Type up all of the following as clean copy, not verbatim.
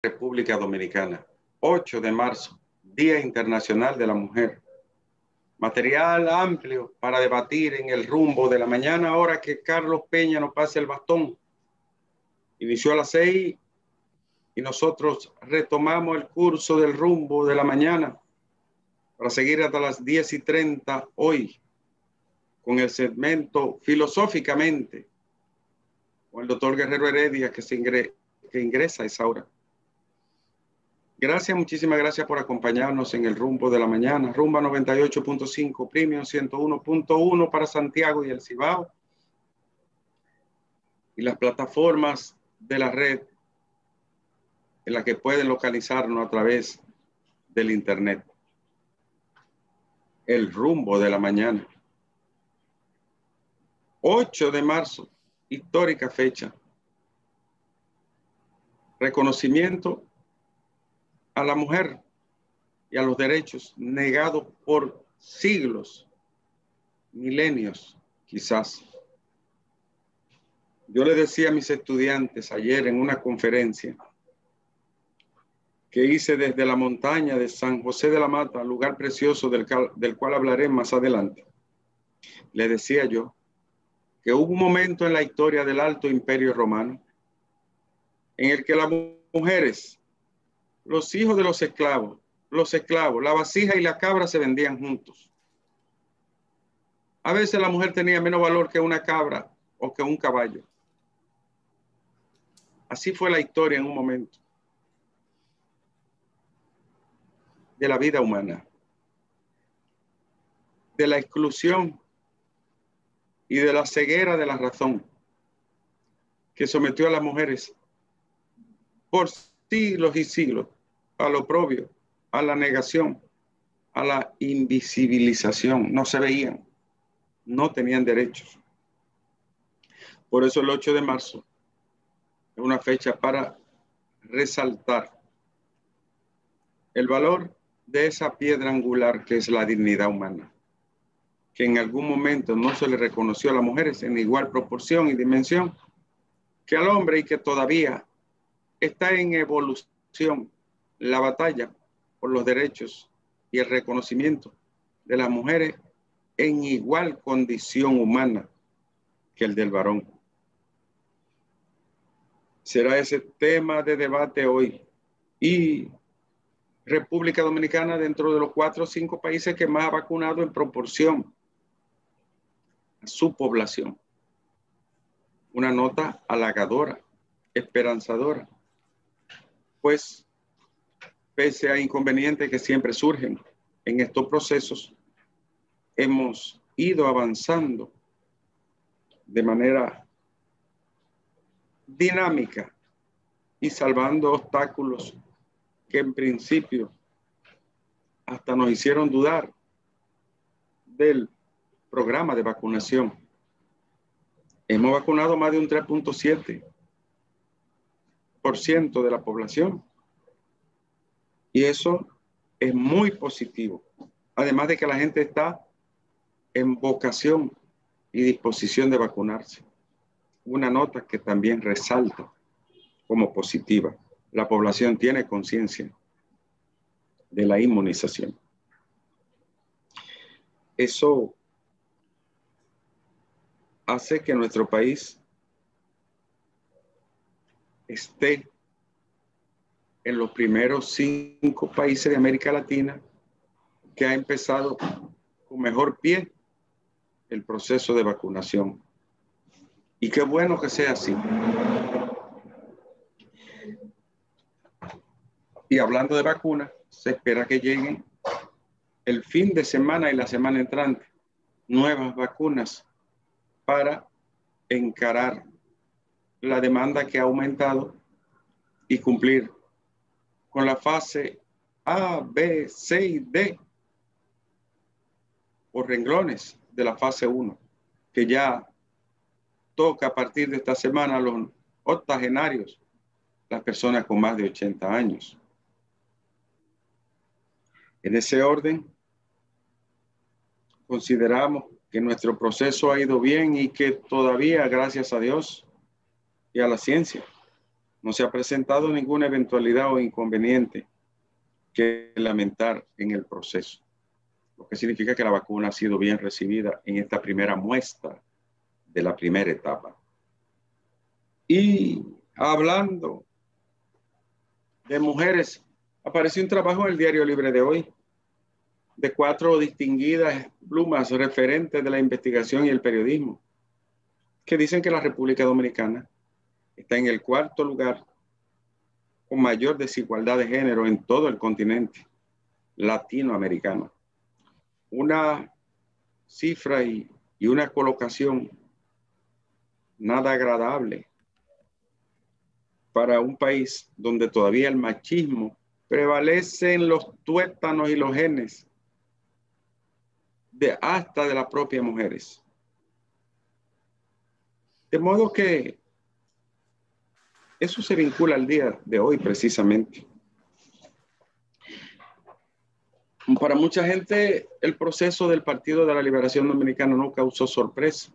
República Dominicana. 8 de marzo, Día Internacional de la Mujer. Material amplio para debatir en el rumbo de la mañana, ahora que Carlos Peña nos pase el bastón. Inició a las 6 y nosotros retomamos el curso del rumbo de la mañana para seguir hasta las 10:30 hoy con el segmento Filosóficamente con el doctor Guerrero Heredia que ingresa a esa hora. Gracias, muchísimas gracias por acompañarnos en el rumbo de la mañana. Rumba 98.5, Premium 101.1 para Santiago y el Cibao. Y las plataformas de la red en las que pueden localizarnos a través del internet. El rumbo de la mañana. 8 de marzo, histórica fecha. Reconocimiento a la mujer y a los derechos negados por siglos, milenios, quizás. Yo le decía a mis estudiantes ayer en una conferencia que hice desde la montaña de San José de la Mata, lugar precioso del cual hablaré más adelante. Le decía yo que hubo un momento en la historia del Alto Imperio Romano en el que las mujeres, los hijos de los esclavos, la vasija y la cabra se vendían juntos. A veces la mujer tenía menos valor que una cabra o que un caballo. Así fue la historia en un momento de la vida humana, de la exclusión y de la ceguera de la razón que sometió a las mujeres por siglos y siglos al oprobio, a la negación, a la invisibilización. No se veían, no tenían derechos. Por eso el 8 de marzo es una fecha para resaltar el valor de esa piedra angular que es la dignidad humana, que en algún momento no se le reconoció a las mujeres en igual proporción y dimensión que al hombre y que todavía está en evolución la batalla por los derechos y el reconocimiento de las mujeres en igual condición humana que el del varón. Será ese tema de debate hoy. Y República Dominicana dentro de los 4 o 5 países que más ha vacunado en proporción a su población. Una nota halagadora, esperanzadora, pues pese a inconvenientes que siempre surgen en estos procesos, hemos ido avanzando de manera dinámica y salvando obstáculos que en principio hasta nos hicieron dudar del programa de vacunación. Hemos vacunado más de un 3.7% de la población y eso es muy positivo. Además de que la gente está en vocación y disposición de vacunarse. Una nota que también resalta como positiva. La población tiene conciencia de la inmunización. Eso hace que nuestro país esté en los primeros 5 países de América Latina que ha empezado con mejor pie el proceso de vacunación. Y qué bueno que sea así. Y hablando de vacunas, se espera que lleguen el fin de semana y la semana entrante nuevas vacunas para encarar la demanda que ha aumentado y cumplir con la fase A, B, C y D por renglones de la fase 1, que ya toca a partir de esta semana a los octogenarios, las personas con más de 80 años. En ese orden, consideramos que nuestro proceso ha ido bien y que todavía, gracias a Dios y a la ciencia, No se ha presentado ninguna eventualidad o inconveniente que lamentar en el proceso, lo que significa que la vacuna ha sido bien recibida en esta primera muestra de la primera etapa. Y hablando de mujeres, apareció un trabajo en el Diario Libre de hoy de 4 distinguidas plumas referentes de la investigación y el periodismo, que dicen que la República Dominicana está en el 4º lugar con mayor desigualdad de género en todo el continente latinoamericano. Una cifra y una colocación nada agradable para un país donde todavía el machismo prevalece en los tuétanos y los genes hasta de las propias mujeres. De modo que eso se vincula al día de hoy precisamente. Para mucha gente, el proceso del Partido de la Liberación Dominicana no causó sorpresa,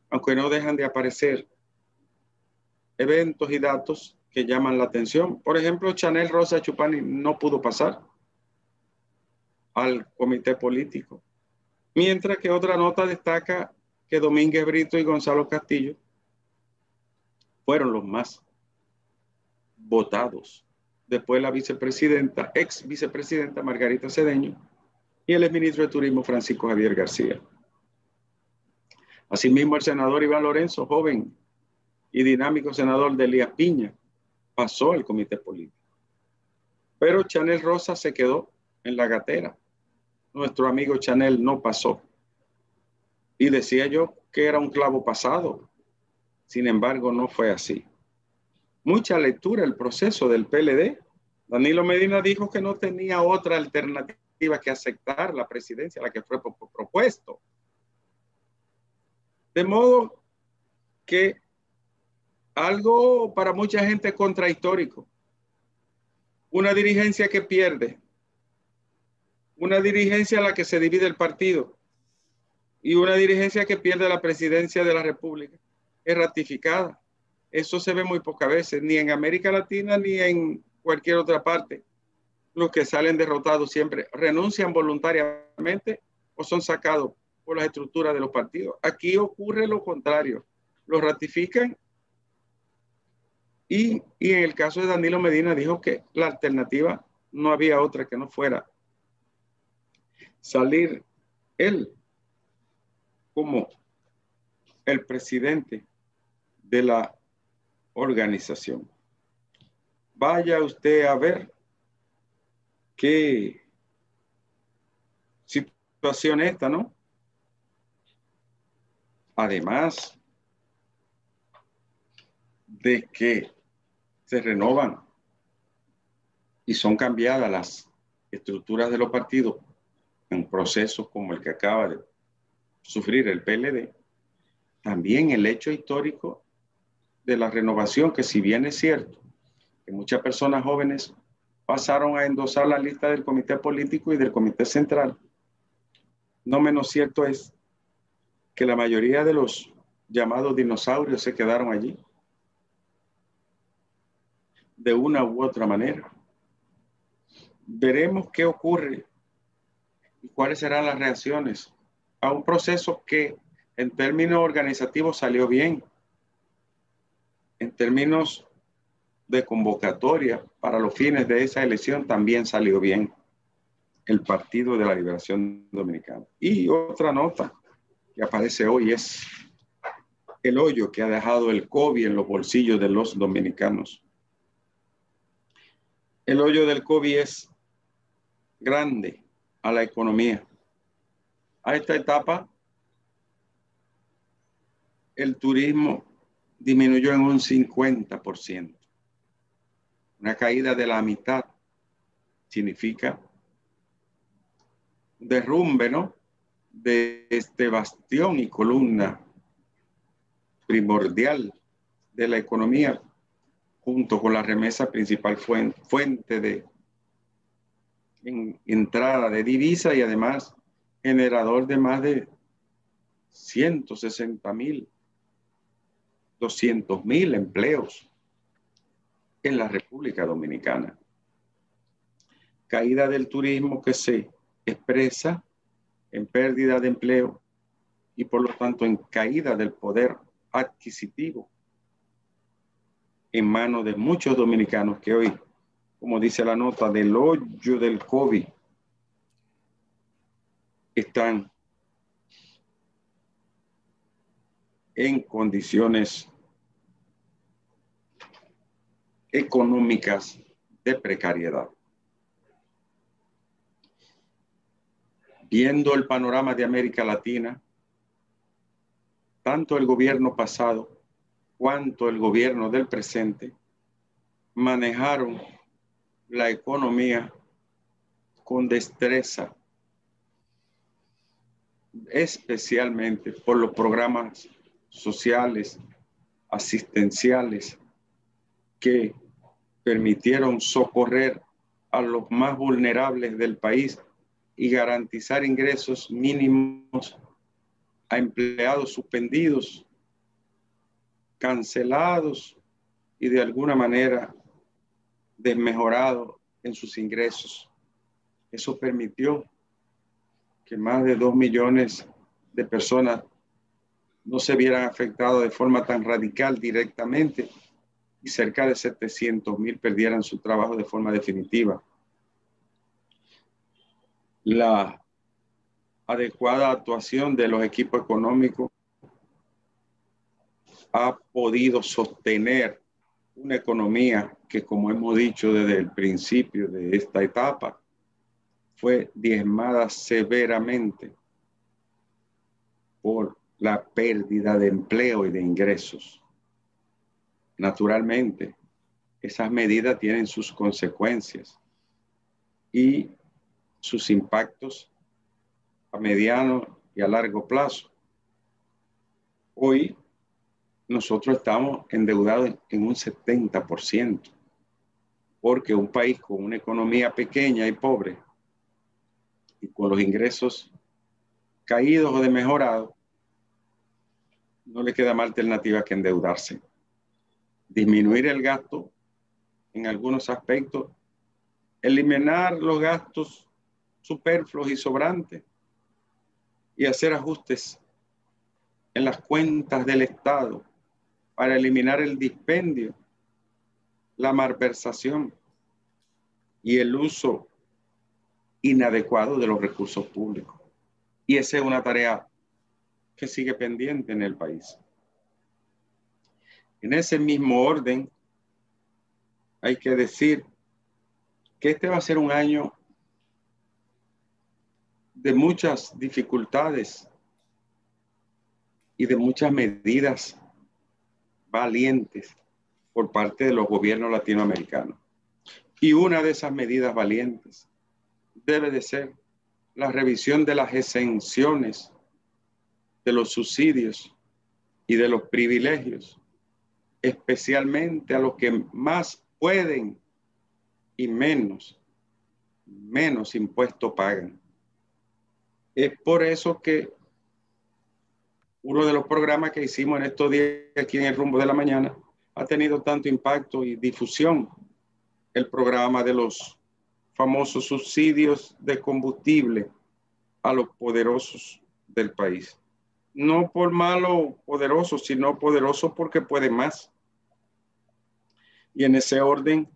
aunque no dejan de aparecer eventos y datos que llaman la atención. Por ejemplo, Chanel Rosa Chupani no pudo pasar al comité político, mientras que otra nota destaca que Domínguez Brito y Gonzalo Castillo fueron los más votados. Después la vicepresidenta, ex vicepresidenta Margarita Cedeño y el exministro de Turismo Francisco Javier García. Asimismo, el senador Iván Lorenzo, joven y dinámico senador de Elías Piña, pasó al comité político. Pero Chanel Rosa se quedó en la gatera. Nuestro amigo Chanel no pasó. Y decía yo que era un clavo pasado. Sin embargo, no fue así. Mucha lectura el proceso del PLD. Danilo Medina dijo que no tenía otra alternativa que aceptar la presidencia, la que fue propuesto. De modo que algo para mucha gente contrahistórico. Una dirigencia que pierde, una dirigencia a la que se divide el partido y una dirigencia que pierde la presidencia de la República es ratificada. Eso se ve muy pocas veces, ni en América Latina ni en cualquier otra parte. Los que salen derrotados siempre renuncian voluntariamente o son sacados por las estructuras de los partidos. Aquí ocurre lo contrario. Lo ratifican y en el caso de Danilo Medina dijo que la alternativa no había otra que no fuera salir él como el presidente de la organización. Vaya usted a ver qué situación esta, ¿no? Además de que se renovan y son cambiadas las estructuras de los partidos en procesos como el que acaba de sufrir el PLD, también el hecho histórico de la renovación, que si bien es cierto que muchas personas jóvenes pasaron a endosar la lista del comité político y del comité central, no menos cierto es que la mayoría de los llamados dinosaurios se quedaron allí de una u otra manera. Veremos qué ocurre y cuáles serán las reacciones a un proceso que en términos organizativos salió bien, en términos de convocatoria para los fines de esa elección también salió bien el Partido de la Liberación Dominicana. Y otra nota que aparece hoy es el hoyo que ha dejado el COVID en los bolsillos de los dominicanos. El hoyo del COVID es grande a la economía. A esta etapa, el turismo disminuyó en un 50%. Una caída de la mitad significa un derrumbe, ¿no?, de este bastión y columna primordial de la economía, junto con la remesa principal fuente de entrada de divisa y además generador de más de 160,000, 200,000 empleos. en la República Dominicana. Caída del turismo que se expresa en pérdida de empleo y por lo tanto en caída del poder adquisitivo en manos de muchos dominicanos que hoy, como dice la nota, del hoyo del COVID, están en condiciones económicas de precariedad. Viendo el panorama de América Latina, tanto el gobierno pasado cuanto el gobierno del presente manejaron la economía con destreza, especialmente por los programas sociales, asistenciales, que permitieron socorrer a los más vulnerables del país y garantizar ingresos mínimos a empleados suspendidos, cancelados y de alguna manera desmejorados en sus ingresos. Eso permitió que más de 2 millones de personas no se vieran afectadas de forma tan radical directamente y cerca de 700,000 perdieran su trabajo de forma definitiva. La adecuada actuación de los equipos económicos ha podido sostener una economía que, como hemos dicho desde el principio de esta etapa, fue diezmada severamente por la pérdida de empleo y de ingresos. Naturalmente, esas medidas tienen sus consecuencias y sus impactos a mediano y a largo plazo. Hoy nosotros estamos endeudados en un 70%, porque un país con una economía pequeña y pobre y con los ingresos caídos o desmejorados, no le queda más alternativa que endeudarse. Disminuir el gasto en algunos aspectos, eliminar los gastos superfluos y sobrantes y hacer ajustes en las cuentas del Estado para eliminar el dispendio, la malversación y el uso inadecuado de los recursos públicos. Y esa es una tarea que sigue pendiente en el país. En ese mismo orden, hay que decir que este va a ser un año de muchas dificultades y de muchas medidas valientes por parte de los gobiernos latinoamericanos. Y una de esas medidas valientes debe de ser la revisión de las exenciones, de los subsidios y de los privilegios, especialmente a los que más pueden y menos impuestos pagan. Es por eso que uno de los programas que hicimos en estos días aquí en el Rumbo de la Mañana ha tenido tanto impacto y difusión, el programa de los famosos subsidios de combustible a los poderosos del país. No por malo poderosos, sino poderosos porque pueden más. Y en ese orden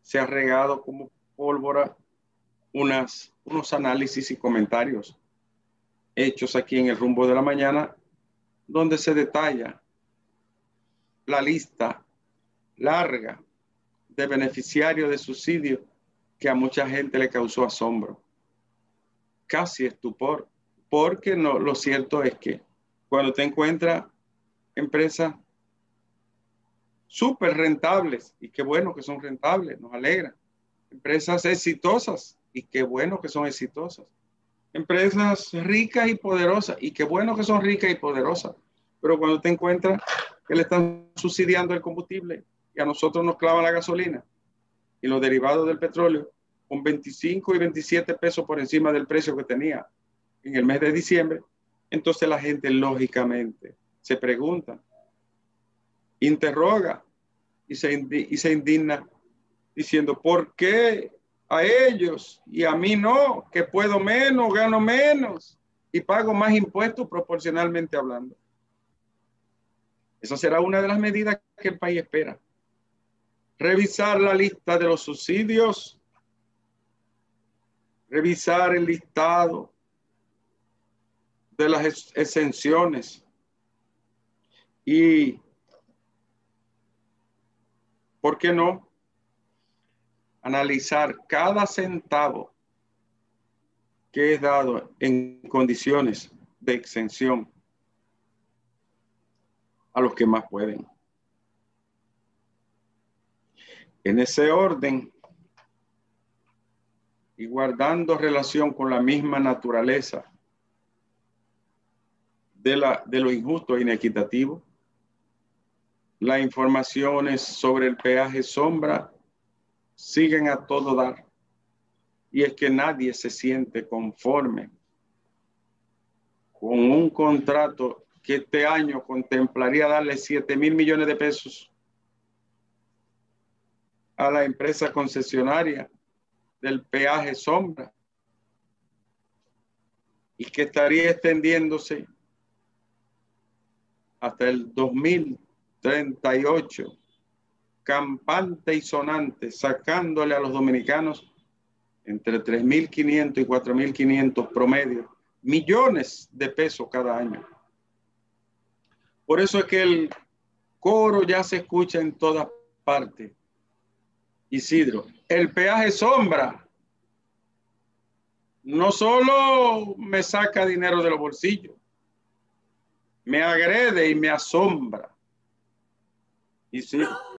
se ha regado como pólvora unos análisis y comentarios hechos aquí en el Rumbo de la Mañana, donde se detalla la lista larga de beneficiarios de subsidios que a mucha gente le causó asombro, casi estupor, porque no, lo cierto es que cuando te encuentras empresas súper rentables, y qué bueno que son rentables, nos alegra, empresas exitosas, y qué bueno que son exitosas, empresas ricas y poderosas, y qué bueno que son ricas y poderosas, pero cuando te encuentras que le están subsidiando el combustible y a nosotros nos clavan la gasolina y los derivados del petróleo con 25 y 27 pesos por encima del precio que tenía en el mes de diciembre, entonces la gente lógicamente se pregunta, interroga y se indigna diciendo, ¿por qué a ellos y a mí no? Que puedo menos, gano menos y pago más impuestos proporcionalmente hablando. Esa será una de las medidas que el país espera. Revisar la lista de los subsidios, revisar el listado de las exenciones y, ¿por qué no?, analizar cada centavo que es dado en condiciones de exención a los que más pueden. En ese orden, y guardando relación con la misma naturaleza de lo injusto e inequitativo, las informaciones sobre el peaje sombra siguen a todo dar. Y es que nadie se siente conforme con un contrato que este año contemplaría darle 7,000 millones de pesos a la empresa concesionaria del peaje sombra y que estaría extendiéndose hasta el 2038, campante y sonante, sacándole a los dominicanos entre 3.500 y 4.500 promedio, millones de pesos cada año. Por eso es que el coro ya se escucha en todas partes. Isidro, el peaje sombra no solo me saca dinero de los bolsillos, me agrede y me asombra. Isidro.